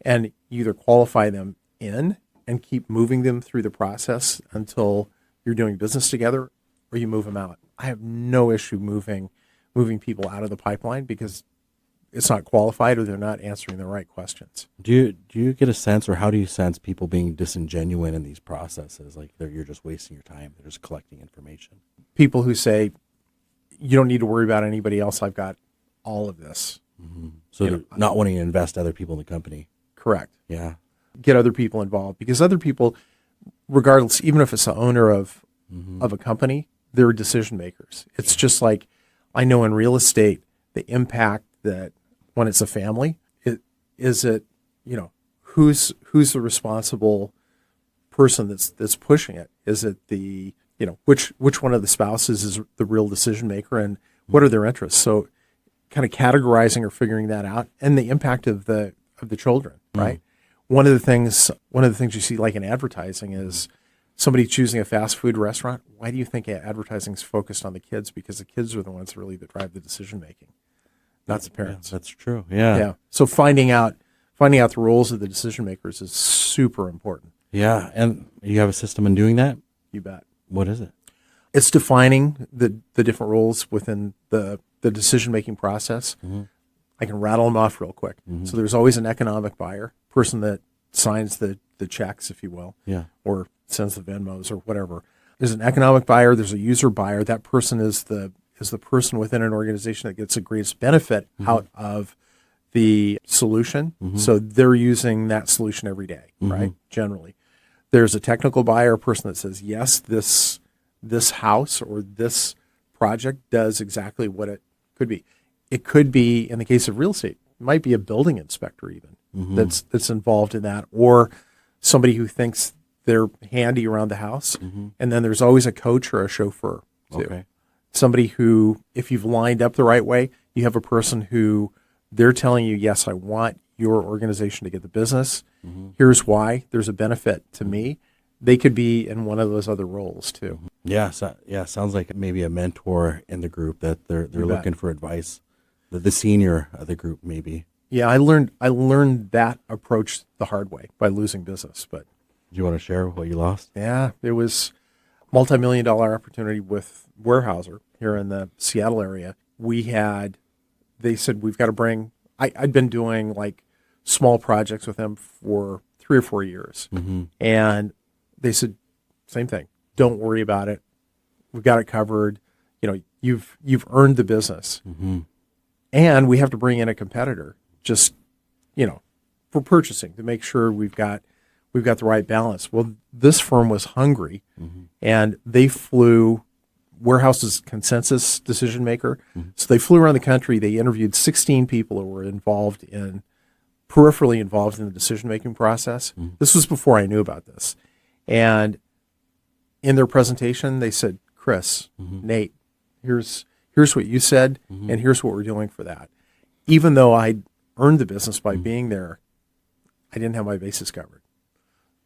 Speaker 2: and you either qualify them in and keep moving them through the process until you're doing business together, or you move them out. I have no issue moving people out of the pipeline because it's not qualified or they're not answering the right questions.
Speaker 1: Do you get a sense, or how do you sense people being disingenuine in these processes? Like you're just wasting your time. They're just collecting information.
Speaker 2: People who say, you don't need to worry about anybody else. I've got all of this.
Speaker 1: So they're not wanting to invest other people in the company.
Speaker 2: Correct.
Speaker 1: Yeah.
Speaker 2: Get other people involved, because other people, regardless, even if it's the owner of a company, they're decision makers. It's just like, I know in real estate, the impact that when it's a family, who's the responsible person that's pushing it? Is it which one of the spouses is the real decision maker, and what are their interests? So kind of categorizing or figuring that out, and the impact of the children, right? One of the things you see like in advertising is somebody choosing a fast food restaurant. Why do you think advertising is focused on the kids? Because the kids are the ones really that drive the decision making, not the parents.
Speaker 1: Yeah, that's true. Yeah.
Speaker 2: Yeah. So finding out the roles of the decision makers is super important.
Speaker 1: Yeah. And you have a system in doing that?
Speaker 2: You bet.
Speaker 1: What is it?
Speaker 2: It's defining the different roles within the decision making process. I can rattle them off real quick. So there's always an economic buyer, person that signs the checks, if you will, or sends the Venmos or whatever. There's an economic buyer. There's a user buyer. That person is the person within an organization that gets the greatest benefit out of the solution. So they're using that solution every day, right? Generally, there's a technical buyer, a person that says, yes, this house or this project does exactly what it could be. It could be, in the case of real estate, it might be a building inspector even that's involved in that, or somebody who thinks they're handy around the house. And then there's always a coach or a chauffeur too.
Speaker 1: Okay.
Speaker 2: Somebody who, if you've lined up the right way, you have a person who they're telling you, yes, I want your organization to get the business. Here's why. There's a benefit to me. They could be in one of those other roles too.
Speaker 1: Yeah. Sounds like maybe a mentor in the group that they're looking for advice. The senior of the group, maybe.
Speaker 2: Yeah, I learned that approach the hard way by losing business. But
Speaker 1: do you want to share what you lost?
Speaker 2: Yeah, it was a multi-million-dollar opportunity with Weyerhaeuser here in the Seattle area. They said, we've got to bring, I'd been doing like small projects with them for 3 or 4 years. And they said, same thing, don't worry about it. We've got it covered. You've earned the business. And we have to bring in a competitor just, for purchasing to make sure we've got the right balance. Well, this firm was hungry, and they flew. Weyerhaeuser's consensus decision maker. So they flew around the country. They interviewed 16 people who were peripherally involved in the decision making process. This was before I knew about this. And in their presentation, they said, Chris, Nate, here's what you said, and here's what we're doing for that. Even though I'd earned the business by being there, I didn't have my bases covered.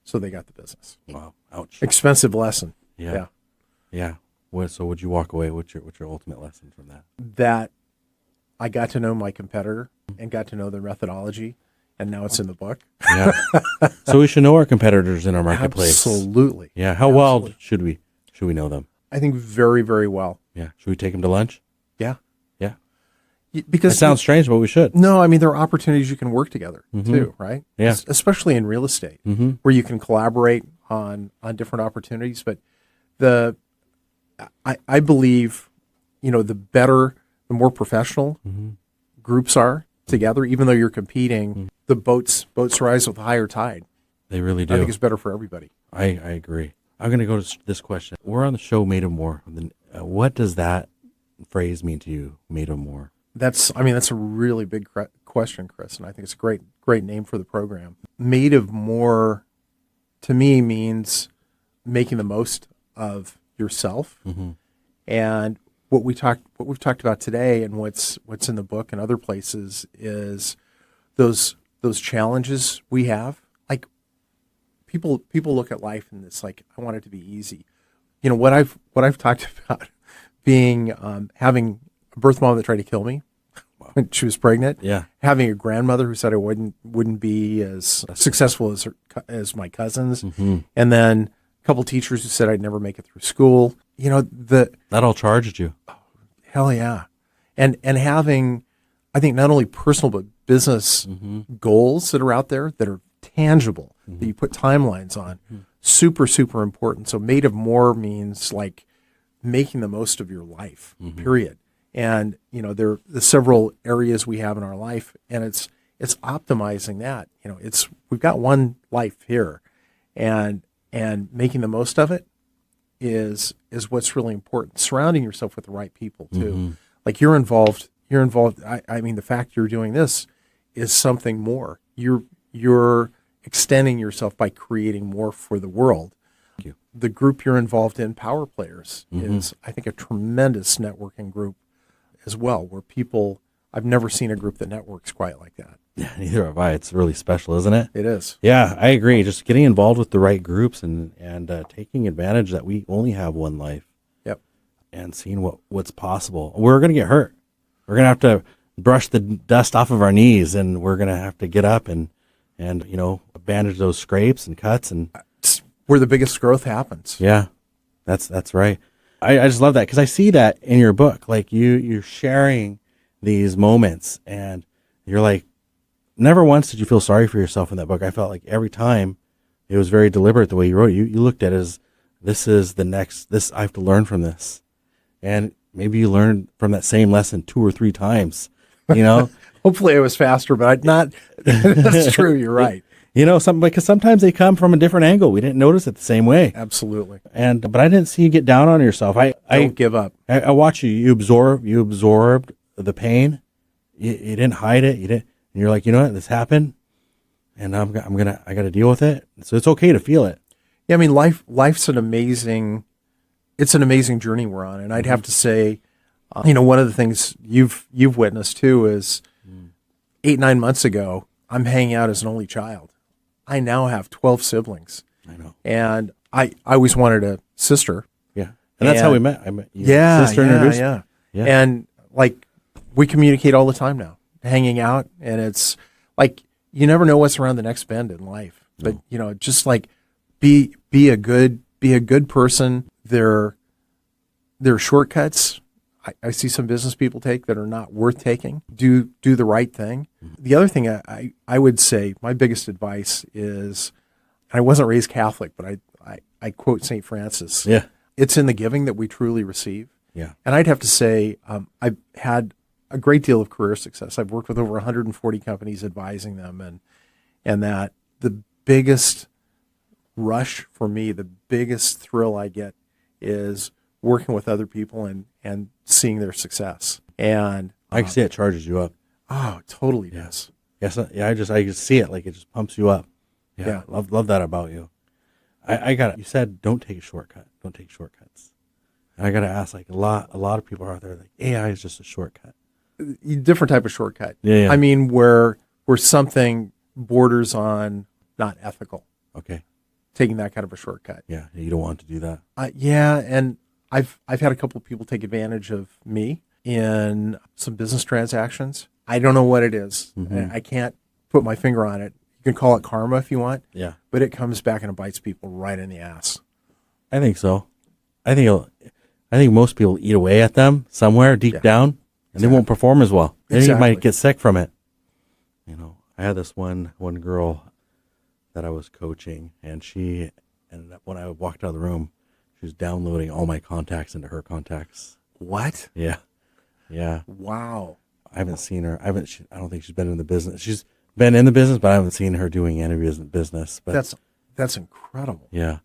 Speaker 2: So they got the business.
Speaker 1: Wow. Ouch.
Speaker 2: Expensive lesson.
Speaker 1: Yeah. So would you walk away? What's your ultimate lesson from that?
Speaker 2: That I got to know my competitor and got to know their methodology, and now it's in the book.
Speaker 1: Yeah. So we should know our competitors in our marketplace.
Speaker 2: Absolutely.
Speaker 1: Yeah. How well should we know them?
Speaker 2: I think very, very well.
Speaker 1: Yeah. Should we take them to lunch?
Speaker 2: Yeah.
Speaker 1: Yeah.
Speaker 2: Because
Speaker 1: it sounds strange, but we should.
Speaker 2: No, I mean, there are opportunities you can work together too, right?
Speaker 1: Yeah.
Speaker 2: Especially in real estate, where you can collaborate on different opportunities. But I believe the better, the more professional groups are together, even though you're competing, the boats rise with a higher tide.
Speaker 1: They really do.
Speaker 2: I think it's better for everybody.
Speaker 1: I agree. I'm going to go to this question. We're on the show Made of More. What does that phrase mean to you, Made of More?
Speaker 2: That's a really big question, Chris, and I think it's a great name for the program. Made of More, to me, means making the most of yourself. And what we've talked about today, and what's in the book and other places, is those challenges we have. Like people look at life and it's like, I want it to be easy. What I've talked about being having a birth mom that tried to kill me when she was pregnant.
Speaker 1: Yeah.
Speaker 2: Having a grandmother who said I wouldn't be as successful as my cousins, and then a couple teachers who said I'd never make it through school. That
Speaker 1: all charged you.
Speaker 2: Hell yeah. And having, I think, not only personal but business goals that are out there that are tangible, that you put timelines on, super, super important. So Made of More means like making the most of your life, period. And, there are the several areas we have in our life, and it's optimizing that. We've got one life here, and making the most of it is what's really important. Surrounding yourself with the right people too. Like you're involved. I mean, the fact you're doing this is something more. You're extending yourself by creating more for the world.
Speaker 1: Thank you.
Speaker 2: The group you're involved in, Power Players, is, I think, a tremendous networking group as well, where I've never seen a group that networks quite like that.
Speaker 1: Yeah, neither have I. It's really special, isn't it?
Speaker 2: It is.
Speaker 1: Yeah, I agree. Just getting involved with the right groups and taking advantage that we only have one life. Yep. And seeing what's possible. We're going to get hurt. We're going to have to brush the dust off of our knees, and we're going to have to get up and bandage those scrapes and cuts, and
Speaker 2: it's where the biggest growth happens.
Speaker 1: Yeah, that's right. I just love that because I see that in your book. Like you're sharing these moments, and you're like, never once did you feel sorry for yourself in that book. I felt like every time it was very deliberate the way you wrote it. You looked at it as this I have to learn from this, and maybe you learned from that same lesson 2 or 3 times.
Speaker 2: Hopefully it was faster, but not. That's true. You're right.
Speaker 1: Because sometimes they come from a different angle. We didn't notice it the same way.
Speaker 2: Absolutely.
Speaker 1: But I didn't see you get down on yourself. I
Speaker 2: don't give up.
Speaker 1: I watch you. You absorbed the pain. You didn't hide it. You didn't. And you're like, you know what? This happened, and I got to deal with it. So it's okay to feel it.
Speaker 2: Yeah. I mean, life's an amazing journey we're on, and I'd have to say, one of the things you've witnessed too is 8-9 months ago, I'm hanging out as an only child. I now have 12 siblings.
Speaker 1: I know.
Speaker 2: And I always wanted a sister.
Speaker 1: Yeah. And that's how we met. I met your sister introduced.
Speaker 2: Yeah. And like we communicate all the time now, hanging out, and it's like you never know what's around the next bend in life. But just like be a good person. There are shortcuts I see some business people take that are not worth taking. Do the right thing. The other thing I would say, my biggest advice is, I wasn't raised Catholic, but I quote St. Francis.
Speaker 1: Yeah.
Speaker 2: It's in the giving that we truly receive.
Speaker 1: Yeah.
Speaker 2: And I'd have to say, I've had a great deal of career success. I've worked with over 140 companies advising them, and that the biggest rush for me, the biggest thrill I get is working with other people and seeing their success. And
Speaker 1: I can see it charges you up.
Speaker 2: Oh, it totally does.
Speaker 1: Yes. Yeah. I just see it. Like it just pumps you up. Yeah. Love that about you. You said, don't take a shortcut. Don't take shortcuts. And I got to ask, like a lot of people are out there like AI is just a shortcut.
Speaker 2: Different type of shortcut.
Speaker 1: Yeah.
Speaker 2: I mean, where something borders on not ethical.
Speaker 1: Okay.
Speaker 2: Taking that kind of a shortcut.
Speaker 1: Yeah. You don't want to do that.
Speaker 2: Yeah. And I've had a couple of people take advantage of me in some business transactions. I don't know what it is.
Speaker 1: Mm-hmm.
Speaker 2: I can't put my finger on it. You can call it karma if you want.
Speaker 1: Yeah.
Speaker 2: But it comes back and it bites people right in the ass.
Speaker 1: I think so. I think most people eat away at them somewhere deep down, and they won't perform as well. Then you might get sick from it. I had this one girl that I was coaching, and she ended up, when I walked out of the room, she was downloading all my contacts into her contacts.
Speaker 2: What?
Speaker 1: Yeah. Yeah.
Speaker 2: Wow.
Speaker 1: I haven't seen her. I don't think she's been in the business. She's been in the business, but I haven't seen her doing any business. But
Speaker 2: That's incredible.
Speaker 1: yeah.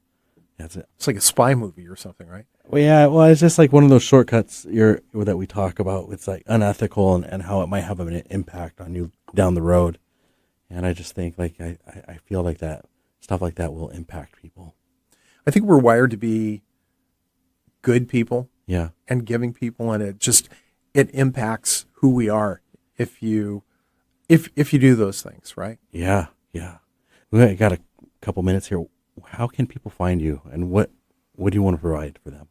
Speaker 1: That's it.
Speaker 2: It's like a spy movie or something, right?
Speaker 1: Well, yeah. Well, it's just like one of those shortcuts that we talk about. It's like unethical and how it might have an impact on you down the road. And I just think like I feel like that stuff like that will impact people.
Speaker 2: I think we're wired to be good people
Speaker 1: Yeah.
Speaker 2: and giving people, and it impacts who we are if you do those things, right?
Speaker 1: Yeah. Yeah. We got a couple minutes here. How can people find you, and what do you want to provide for them?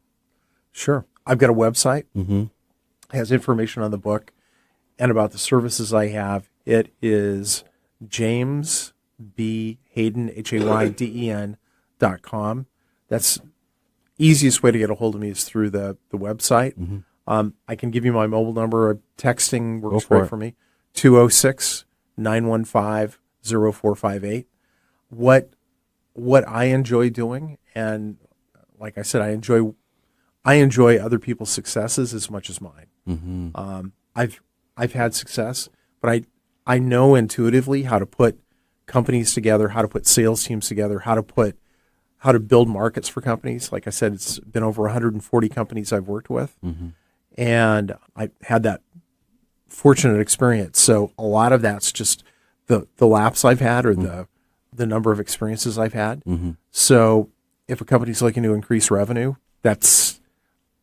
Speaker 2: Sure. I've got a website.
Speaker 1: Mm-hmm.
Speaker 2: It has information on the book and about the services I have. It is James B. Hayden, HAYDEN.com. That's easiest way to get a hold of me is through the website.
Speaker 1: Mm-hmm.
Speaker 2: I can give you my mobile number. Texting works
Speaker 1: for
Speaker 2: great
Speaker 1: it.
Speaker 2: for me. 206-915-0458. What I enjoy doing, and like I said, I enjoy other people's successes as much as mine.
Speaker 1: Mm-hmm.
Speaker 2: I've had success, but I know intuitively how to put companies together, how to put sales teams together, how to build markets for companies. Like I said, it's been over 140 companies I've worked with,
Speaker 1: Mm-hmm.
Speaker 2: and I had that fortunate experience. So a lot of that's just the laps I've had, or the number of experiences I've had.
Speaker 1: Mm-hmm.
Speaker 2: So if a company's looking to increase revenue, that's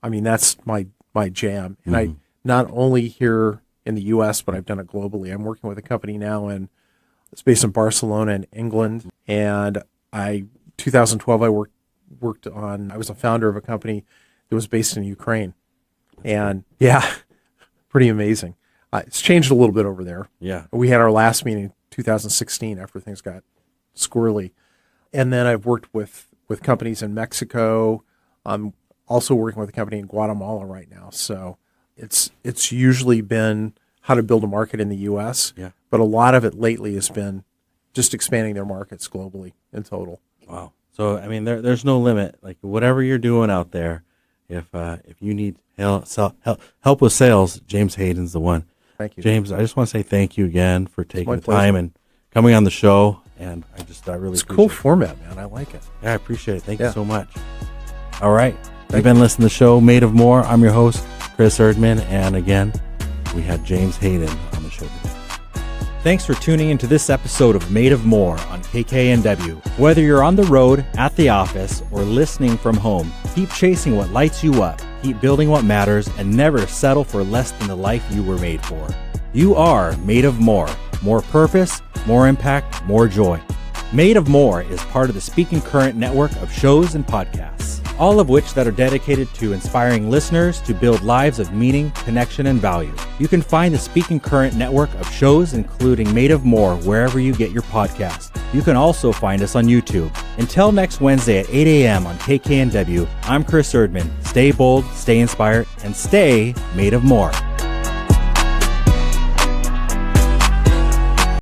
Speaker 2: my jam. And I not only here in the U.S., but I've done it globally. I'm working with a company now, and it's based in Barcelona in England. And 2012, I was a founder of a company that was based in Ukraine. And yeah, pretty amazing. It's changed a little bit over there.
Speaker 1: Yeah.
Speaker 2: We had our last meeting in 2016 after things got squirrely. And then I've worked with companies in Mexico. I'm also working with a company in Guatemala right now. So it's usually been how to build a market in the U.S.
Speaker 1: Yeah.
Speaker 2: But a lot of it lately has been just expanding their markets globally in total.
Speaker 1: Wow. So I mean, there's no limit. Like whatever you're doing out there, if you need help with sales, James Hayden's the one.
Speaker 2: Thank you,
Speaker 1: James. I just want to say thank you again for taking
Speaker 2: my
Speaker 1: the time
Speaker 2: pleasure.
Speaker 1: and coming on the show. And I really
Speaker 2: It's a
Speaker 1: appreciate
Speaker 2: cool
Speaker 1: it.
Speaker 2: format, man. I like it.
Speaker 1: Yeah, I appreciate it. Thank
Speaker 2: Yeah.
Speaker 1: you so much. All right. You've been listening to the show, Made of More. I'm your host, Chris Erdmann. And again, we had James Hayden on the show today. Thanks for tuning into this episode of Made of More on KKNW. Whether you're on the road, at the office, or listening from home, keep chasing what lights you up, keep building what matters, and never settle for less than the life you were made for. You are made of more. More purpose, more impact, more joy. Made of More is part of the Speaking Current network of shows and podcasts, all of which that are dedicated to inspiring listeners to build lives of meaning, connection, and value. You can find the Speaking Current network of shows, including Made of More, wherever you get your podcasts. You can also find us on YouTube. Until next Wednesday at 8 a.m. on KKNW, I'm Chris Erdmann. Stay bold, stay inspired, and stay made of more.